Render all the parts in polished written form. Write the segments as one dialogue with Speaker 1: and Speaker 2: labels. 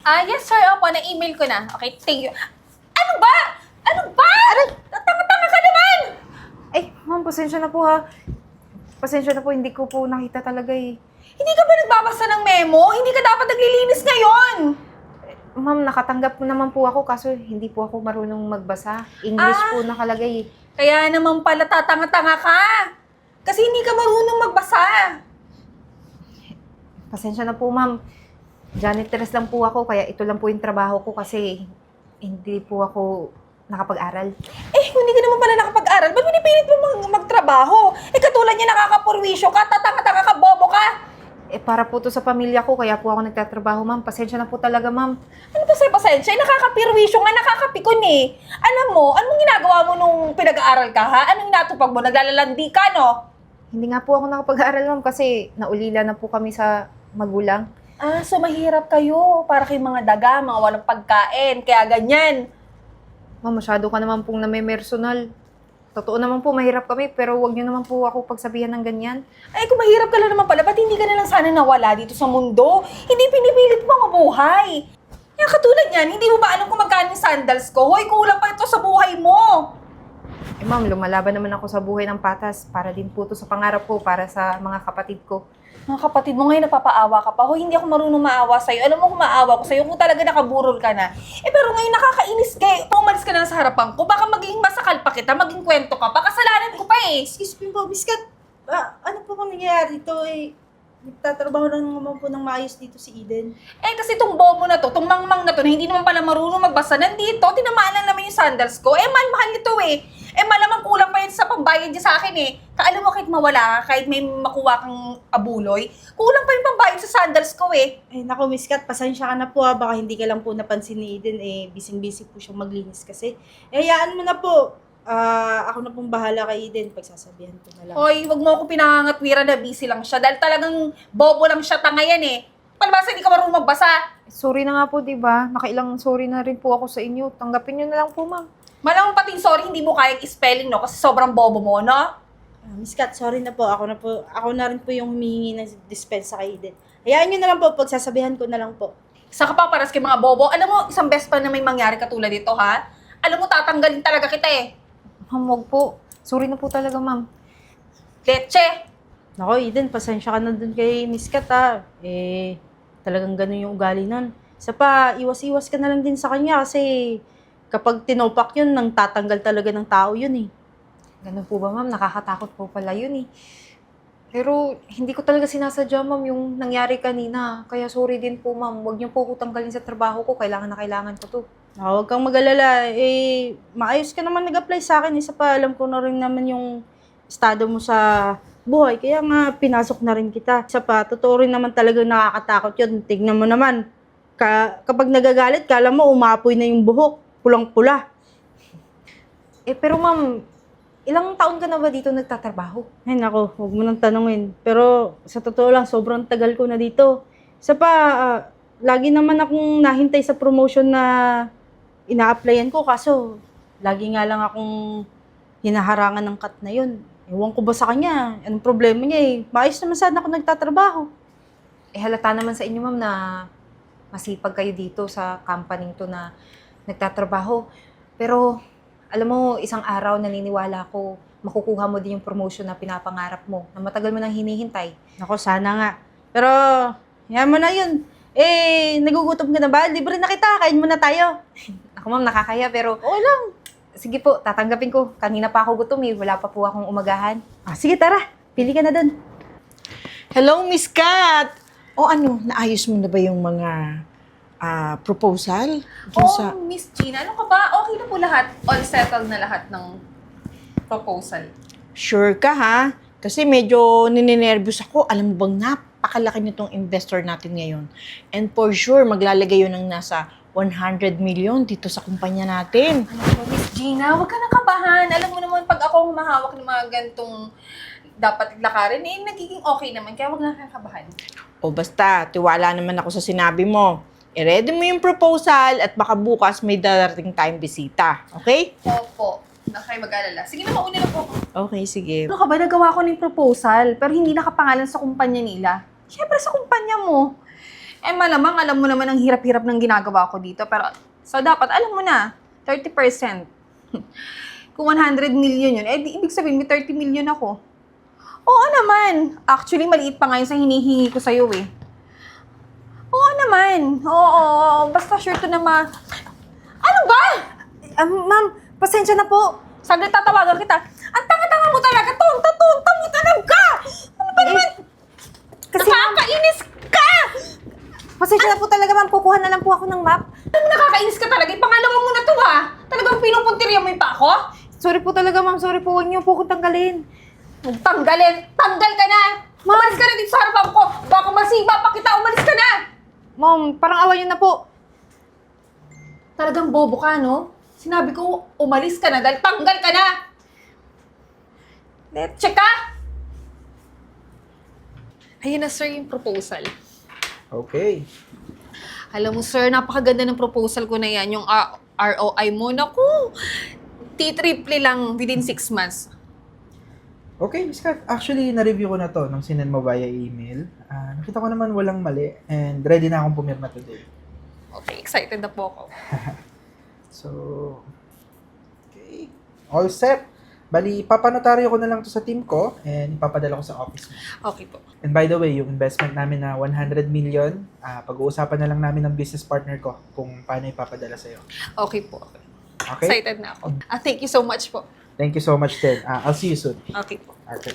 Speaker 1: Yes sir, opo, na-email ko na. Okay, thank you. Ano ba? Ano ba? Tanga-tanga ka naman!
Speaker 2: Ay, ma'am, pasensya na po ha. Pasensya na po, hindi ko po nakita talaga eh.
Speaker 1: Hindi ka ba nagbabasa ng memo? Hindi ka dapat naglilinis ngayon!
Speaker 2: Ma'am, nakatanggap po naman po ako kaso hindi po ako marunong magbasa. English po nakalagay eh.
Speaker 1: Kaya naman pala tatanga-tanga ka. Kasi hindi ka marunong magbasa.
Speaker 2: Pasensya na po, ma'am. Janitress lang po ako, kaya ito lang po yung trabaho ko kasi hindi po ako nakapag-aral.
Speaker 1: Hindi ka naman pala nakapag-aral. Ba't pinipilit mo magtrabaho? Katulad niya nakakapurwisyo ka, tatanga-tanga ka, bobo ka.
Speaker 2: Para po to sa pamilya ko, kaya po ako nagtatrabaho, ma'am. Pasensya na po talaga, ma'am.
Speaker 1: Ano ba sa'yo pasensya? Nakakapirwisyo nga, nakakapikon eh. Alam mo, anong ginagawa mo nung pinag-aaral ka, ha? Anong natupag mo? Naglalalandi ka, no?
Speaker 2: Hindi nga po ako nakapag-aral, ma'am, kasi naulila na po kami sa magulang.
Speaker 1: So mahirap kayo. Para kayong mga daga, mga walang pagkain. Kaya ganyan.
Speaker 2: Ma'am, masyado ka naman pong name-personal. Totoo naman po, mahirap kami, pero wag niyo naman po ako pagsabihan ng ganyan.
Speaker 1: Kung mahirap ka lang naman pala, ba't hindi ka na lang sana nawala dito sa mundo? Hindi pinipilit mo mabuhay. Kaya katulad yan, hindi mo ba alam kung magkano yung sandals ko? Hoy, kulang pa ito sa buhay mo.
Speaker 2: Ma'am, lumalaban naman ako sa buhay ng patas para din po to sa pangarap ko, para sa mga kapatid ko.
Speaker 1: Mga kapatid mo ngayon napapaawa ka pa. Hoy, hindi ako marunong maawa sa'yo. Alam mo kung maawa ko sa'yo kung talaga nakaburol ka na. Pero ngayon nakakainis ka eh. Umalis ka na sa harapan ko. Baka maging masakal pa kita, maging kwento ka pa. Kasalanan ko pa eh.
Speaker 3: Excuse me po, Miss Kat, ano po bang nangyayari dito eh? Nagtatrabaho lang naman po ng maayos dito si Eden.
Speaker 1: Kasi itong bobo na to, itong mangmang na to, na hindi naman pala marunong magbasa, nandito, tinamaan lang naman yung sandals ko. Mahal nito eh. Malamang kulang pa yun sa pambayad niya sa akin eh. Kaalam mo kahit mawala ka, kahit may makuha kang abuloy, kulang pa yung pambayad sa sandals ko eh.
Speaker 3: Naku, Miss Kat, pasensya ka na po baka hindi ka lang po napansin ni Eden busy-busy po siyang maglinis kasi. Hayaan mo na po. Ako na pong bahala kay Eden, pagsasabihan ko na lang.
Speaker 1: Hoy, wag mo ako pinangangatwiran na busy lang siya dahil talagang bobo lang siya tanga yan eh. Palibasa hindi ka marunong magbasa.
Speaker 2: Sorry na nga po, di ba? Nakailang sorry na rin po ako sa inyo. Tanggapin niyo na lang po, ma'am.
Speaker 1: Malamang pating sorry hindi mo kayang spelling no kasi sobrang bobo mo, no?
Speaker 3: Miss Kat, sorry na po. Ako na rin po yung humihingi ng dispensa kay Eden. Hayaan niyo na lang po, pagsasabihan ko na lang po.
Speaker 1: Saka pa paras kay mga bobo. Alam mo, isang best pa na may mangyari katulad dito, ha? Alam mo, tatanggalin talaga kita eh.
Speaker 2: Ma'am, wag po. Sorry na po talaga, ma'am.
Speaker 1: Leche!
Speaker 3: Nako, Eden, pasensya ka na dun kay Miss Kat talagang ganun yung ugali nun. Isa pa, iwas-iwas ka na lang din sa kanya kasi kapag tinopak yun, nang tatanggal talaga ng tao yun eh.
Speaker 2: Ganun po ba, ma'am? Nakakatakot po pala yun eh. Pero hindi ko talaga sinasadya, ma'am, yung nangyari kanina. Kaya sorry din po, ma'am. Huwag niyo po ko tanggalin sa trabaho ko. Kailangan na kailangan ko to.
Speaker 3: Huwag kang mag-alala. Maayos ka naman nag-apply sa akin. Isa pa, alam ko na rin naman yung estado mo sa buhay. Kaya nga, pinasok na rin kita. Isa pa, totoo rin naman talagang nakakatakot yun. Tignan mo naman. Kapag nagagalit, kala mo umapoy na yung buhok. Pulang-pula.
Speaker 2: Pero ma'am, ilang taon ka na ba dito nagtatrabaho?
Speaker 3: Ay, nako, huwag mo nang tanungin. Pero sa totoo lang, sobrang tagal ko na dito. Isa pa, lagi naman akong nahintay sa promotion na ina-applyan ko. Kaso, lagi nga lang akong hinaharangan ng cut na yun. Ewan ko ba sa kanya? Anong problema niya eh? Maayos naman sana ako nagtatrabaho.
Speaker 2: Halata naman sa inyo, ma'am, na masipag kayo dito sa company to na nagtatrabaho. Pero, alam mo, isang araw naniniwala ko, makukuha mo din yung promotion na pinapangarap mo, na matagal mo nang hinihintay.
Speaker 3: Nako, sana nga. Pero, yan mo na yun. Nagugutom ka na ba? Libre na kita, kain muna tayo.
Speaker 2: Ako, ma'am, nakakaya, pero
Speaker 3: Okay lang.
Speaker 2: sige po, tatanggapin ko. Kanina pa ako gutom eh. Wala pa po akong umagahan.
Speaker 3: Sige, tara. Pili ka na dun.
Speaker 4: Hello, Miss Kat! Naayos mo na ba yung mga proposal?
Speaker 1: Miss Gina, ano ka ba? Okay na po lahat. All settled na lahat ng proposal.
Speaker 4: Sure ka, ha? Kasi medyo nininervyos ako. Alam mo bang napakalaki nitong investor natin ngayon. And for sure, maglalagay yun ng nasa 100 million dito sa kumpanya natin.
Speaker 1: Ano Miss Gina, huwag ka nang kabahan. Alam mo naman, pag ako humahawak ng mga gantong dapat lakarin, nagiging okay naman. Kaya huwag na kang kabahan.
Speaker 4: O basta, tiwala naman ako sa sinabi mo. I-ready mo yung proposal at baka bukas may darating tayong bisita. Okay?
Speaker 1: Opo. Na kayo mag-alala. Sige na, mauna na po ako.
Speaker 4: Okay, sige.
Speaker 1: Ano ka ba? Nagawa ko ng proposal, pero hindi nakapangalan sa kumpanya nila. Siyempre sa kumpanya mo. Eh malamang, alam mo naman ang hirap-hirap ng ginagawa ko dito. Pero, so dapat, alam mo na, 30%. Kung 100 million yun, eh di, ibig sabihin may 30 million ako. Oo naman. Actually, maliit pa nga yun sa hinihingi ko sa'yo eh. Oo naman. Oo, basta sure to na Ano ba?
Speaker 2: Ma'am, pasensya na po.
Speaker 1: Saglit tatawagan kita. Ang tanga-tanga mo talaga. Tonta mo talaga. Ano ba naman?
Speaker 2: Kasi
Speaker 1: Nakakainis ka!
Speaker 2: pasensya na po talaga, ma'am. Kukuha na lang po ako ng map.
Speaker 1: Alam mo, nakakainis ka talaga. Ipangalawa mo na to ha. Talagang pinupuntirya mo yung pa ako?
Speaker 2: Sorry po talaga, ma'am. Sorry po. Huwag niyo po akong tanggalin.
Speaker 1: Tanggalin. Tanggal ka na. Umalis ka na dito sa harapan ko. Baka masiba pa kita. Umalis ka na.
Speaker 2: Ma'am, parang awan niyo na po.
Speaker 1: Talagang bobo ka, no? Sinabi ko, umalis ka na dahil tanggal ka na. Check ka. Ayun na, sir, yung proposal.
Speaker 5: Okay.
Speaker 1: Alam mo, sir, napakaganda ng proposal ko na yan. Yung ROI mo. Naku, T-triple lang within 6 months.
Speaker 5: Okay, Miss Kat. Actually, na-review ko na to nung sinend mo via email. Nakita ko naman walang mali and ready na akong pumirma today.
Speaker 1: Okay, excited na po ako.
Speaker 5: So, okay. All set. Bali, papanotaryo ko na lang to sa team ko and ipapadala ko sa office mo.
Speaker 1: Okay po.
Speaker 5: And by the way, yung investment namin na 100 million, pag-uusapan na lang namin ng business partner ko kung paano ipapadala sa'yo.
Speaker 1: Okay po.
Speaker 5: Okay?
Speaker 1: Excited na ako. Thank you so much po.
Speaker 5: Thank you so much, Ted. I'll see you soon.
Speaker 1: Okay po.
Speaker 5: Okay.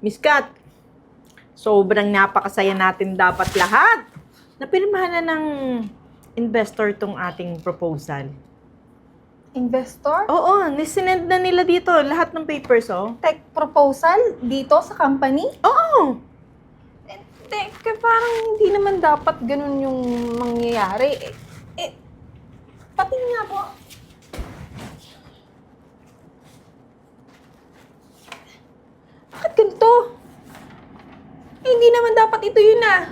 Speaker 4: Miss Kat, sobrang napakasaya natin dapat lahat. Napirmahan na ng investor tong ating proposal.
Speaker 1: Investor?
Speaker 4: Oo, nisinend na nila dito lahat ng papers, oh.
Speaker 1: Tech proposal dito sa company?
Speaker 4: Oo.
Speaker 1: Teka, parang hindi naman dapat ganun yung mangyayari. Pati nga po. Bakit ganito? Hindi naman dapat ito yun ah.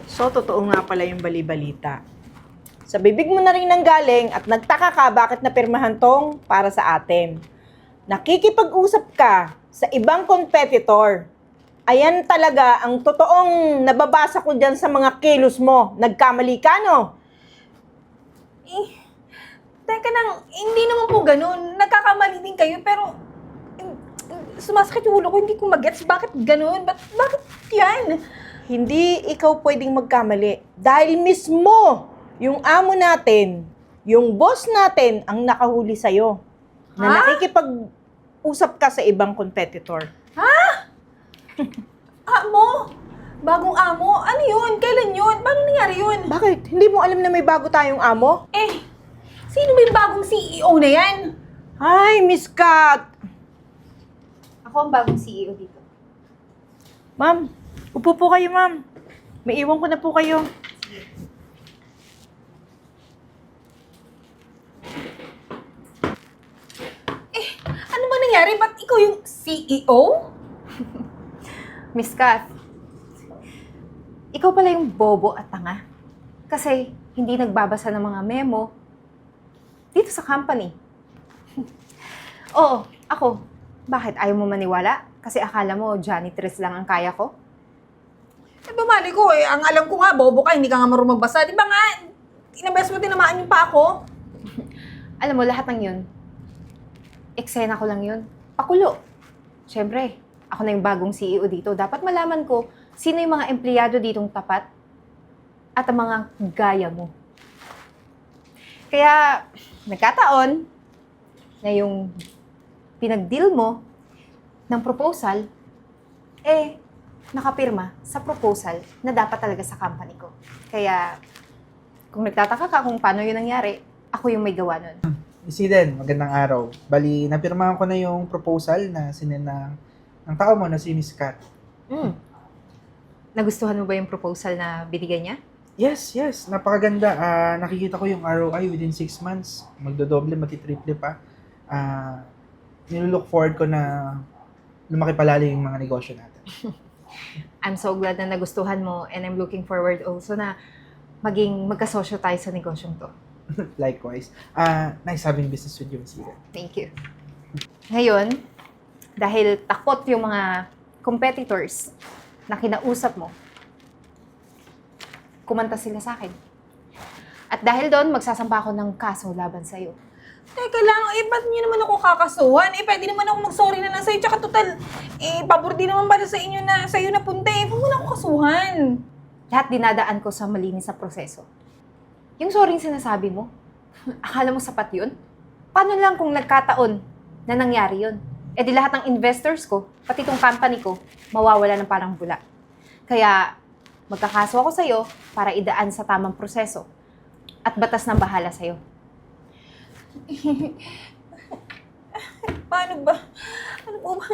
Speaker 4: So, totoo nga pala yung bali-balita. Sa bibig mo na rin nanggaling at nagtaka ka bakit napirmahan tong para sa atin. Nakikipag-usap ka sa ibang competitor. Ayan talaga ang totoong nababasa ko dyan sa mga kilos mo. Nagkamali ka, no?
Speaker 1: Teka lang, hindi naman po ganun. Nagkakamali din kayo, pero sumasakit yung ulo ko, hindi ko mag-gets. Bakit ganun? Bakit yan?
Speaker 4: Hindi ikaw pwedeng magkamali. Dahil mismo yung amo natin, yung boss natin ang nakahuli sa'yo. Na nakikipag-usap ka sa ibang competitor.
Speaker 1: Amo? Bagong amo? Ano yun? Kailan yun? Paano nangyari yun?
Speaker 4: Bakit? Hindi mo alam na may bago tayong amo?
Speaker 1: Sino ba yung bagong CEO na yan?
Speaker 4: Ay, Miss Kat!
Speaker 2: Ako ang bagong CEO dito.
Speaker 4: Ma'am, upo po kayo, ma'am. May iwan ko na po kayo.
Speaker 1: Ano ba nangyari? Ba't ikaw yung CEO?
Speaker 2: Miss Kat, ikaw pala yung bobo at tanga. Kasi hindi nagbabasa ng mga memo dito sa company. Oo, ako. Bakit? Ayaw mo maniwala? Kasi akala mo janitress lang ang kaya ko?
Speaker 1: Bumali ko ang alam ko nga, bobo ka, hindi ka nga marunong magbasa. Di ba nga, inabes mo tinamaan yung pa ako?
Speaker 2: Alam mo, lahat ng yun, eksena ko lang yun. Pakulo. Siyempre, ako na yung bagong CEO dito. Dapat malaman ko sino yung mga empleyado ditong tapat at ang mga gaya mo. Kaya, nagkataon na yung pinag-deal mo ng proposal, nakapirma sa proposal na dapat talaga sa company ko. Kaya, kung nagtataka ka kung paano yun nangyari, ako yung may gawa nun.
Speaker 5: Miss Eden, magandang araw. Bali, napirmahan ko na yung proposal na sinend ng tao mo na si Miss Kat.
Speaker 2: Nagustuhan mo ba yung proposal na binigay niya?
Speaker 5: Yes. Napakaganda. Nakikita ko yung ROI within 6 months. Magdodoble, matitriple pa. Nilook forward ko na lumaki palalo yung mga negosyo natin.
Speaker 2: I'm so glad na nagustuhan mo and I'm looking forward also na maging magkasosyo tayo sa negosyong to.
Speaker 5: Likewise. Nice having business with you, Miss Eden.
Speaker 2: Thank you. Ngayon, dahil takot yung mga competitors na kinausap mo, kumanta sila sa akin. At dahil doon, magsasampa ako ng kaso laban sa'yo.
Speaker 1: Teka lang, ba't niyo naman ako kakasuhan? Pwede naman ako mag-sorry na lang sa'yo. Tsaka total, pabor din naman pala sa inyo na, sa'yo na punta Huwag mo na ako kasuhan.
Speaker 2: Lahat dinadaan ko sa malinis na proseso. Yung sorry sinasabi mo, akala mo sapat yun? Paano lang kung nagkataon na nangyari yun? Di lahat ng investors ko, pati tong company ko, mawawala ng parang bula. Kaya, magkakaso ako sa'yo para idaan sa tamang proseso. At batas ng bahala sa'yo.
Speaker 1: Paano ba? Ano po ba?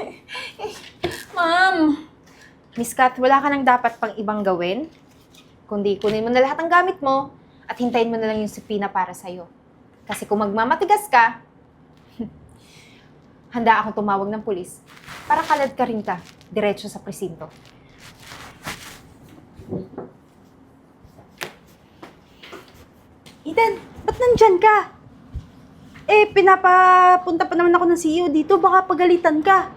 Speaker 1: Ma'am.
Speaker 2: Miss Kat, wala ka nang dapat pang ibang gawin, kundi kunin mo na lahat ng gamit mo at hintayin mo na lang yung subpoena para sa'yo. Kasi kung magmamatigas ka, handa akong tumawag ng pulis para kalad ka rin ka, diretso sa presinto.
Speaker 3: Eden, ba't nandyan ka? Pinapapunta pa naman ako ng CEO dito, baka pagalitan ka.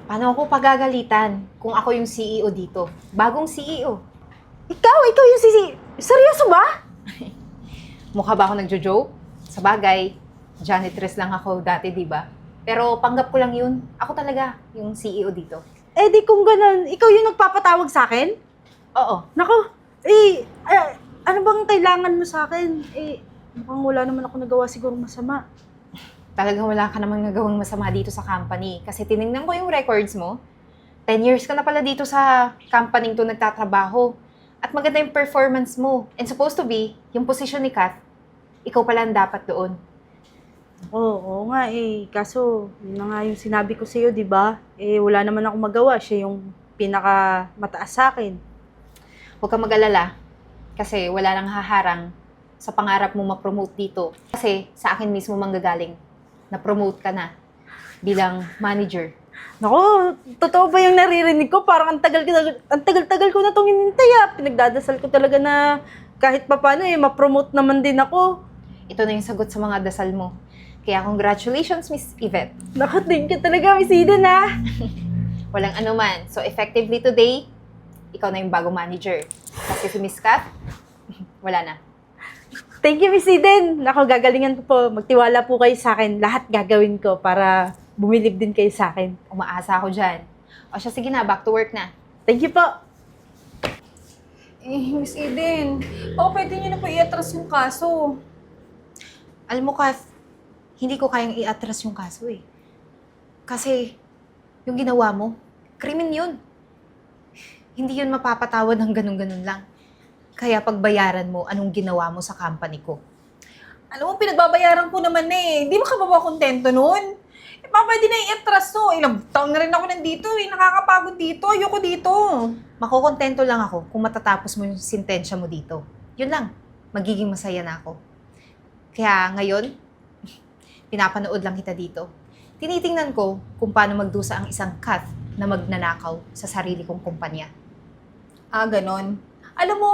Speaker 2: Paano ako pagagalitan kung ako yung CEO dito? Bagong CEO.
Speaker 3: Ikaw yung seryoso ba?
Speaker 2: Mukha ba ako nagjo-joke? Sa bagay, janitress lang ako dati, di ba? Pero panggap ko lang yun. Ako talaga yung CEO dito.
Speaker 3: Di kung ganun, ikaw yung nagpapatawag sa akin?
Speaker 2: Oo.
Speaker 3: Nako, ano bang kailangan mo sa akin? Mukhang wala naman ako nagawa siguro masama.
Speaker 2: Talagang wala ka namang nagawang masama dito sa company. Kasi tinignan ko yung records mo. 10 years ka na pala dito sa company to nagtatrabaho. At maganda yung performance mo. And supposed to be, yung position ni Kath, ikaw pala ang dapat doon.
Speaker 3: Oo nga kaso yun na nga yung sinabi ko sa'yo, di ba? Wala naman ako magawa, siya yung pinakamataas sa akin.
Speaker 2: Huwag kang mag-alala. Kasi wala nang haharang sa pangarap mo ma-promote dito. Kasi sa akin mismo manggagaling. Na-promote ka na bilang manager.
Speaker 3: Nako, totoo ba yung naririnig ko? Parang ang tagal-tagal ko na itong hinintay Pinagdadasal ko talaga na kahit papano ma-promote naman din ako.
Speaker 2: Ito na yung sagot sa mga dasal mo. Kaya congratulations, Miss Yvette.
Speaker 3: Nako, thank you talaga, Miss Eden
Speaker 2: Walang anuman. So effectively today, ikaw na yung bagong manager. Kasi si Miss Kat, wala na.
Speaker 3: Thank you, Miss Eden. Nako, gagalingan ko po. Magtiwala po kayo sa akin. Lahat gagawin ko para bumilib din kayo sa akin.
Speaker 2: Umaasa ako dyan. O siya, sige na, back to work na.
Speaker 3: Thank you po.
Speaker 1: Miss Eden, baka pwede niyo na po i-atras yung kaso.
Speaker 2: Alam mo, Kath, hindi ko kayang i-atras yung kaso Kasi, yung ginawa mo, krimen yun. Hindi yun mapapatawad ng ganun-ganun lang. Kaya pagbayaran mo anong ginawa mo sa company ko.
Speaker 1: Alam mo, pinagbabayaran ko naman Di ba ka ba kontento nun? Baka pwede na i-atras to. Ilang taon na rin ako nandito Nakakapagod dito. Ayoko dito.
Speaker 2: Makukontento lang ako kung matatapos mo yung sentensya mo dito. Yun lang. Magiging masaya na ako. Kaya ngayon, pinapanood lang kita dito. Tinitingnan ko kung paano magdusa ang isang Kath na magnanakaw sa sarili kong kumpanya.
Speaker 1: Ganon. Alam mo,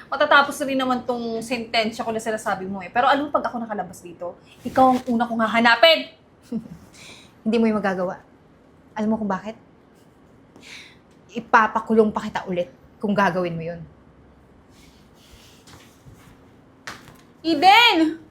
Speaker 1: matatapos na rin naman tong sentensya ko na sinasabi mo Pero alam mo, pag ako nakalabas dito, ikaw ang una kong hahanapin.
Speaker 2: Hindi mo yung magagawa. Alam mo kung bakit? Ipapakulong pa kita ulit kung gagawin mo yun.
Speaker 1: Eden!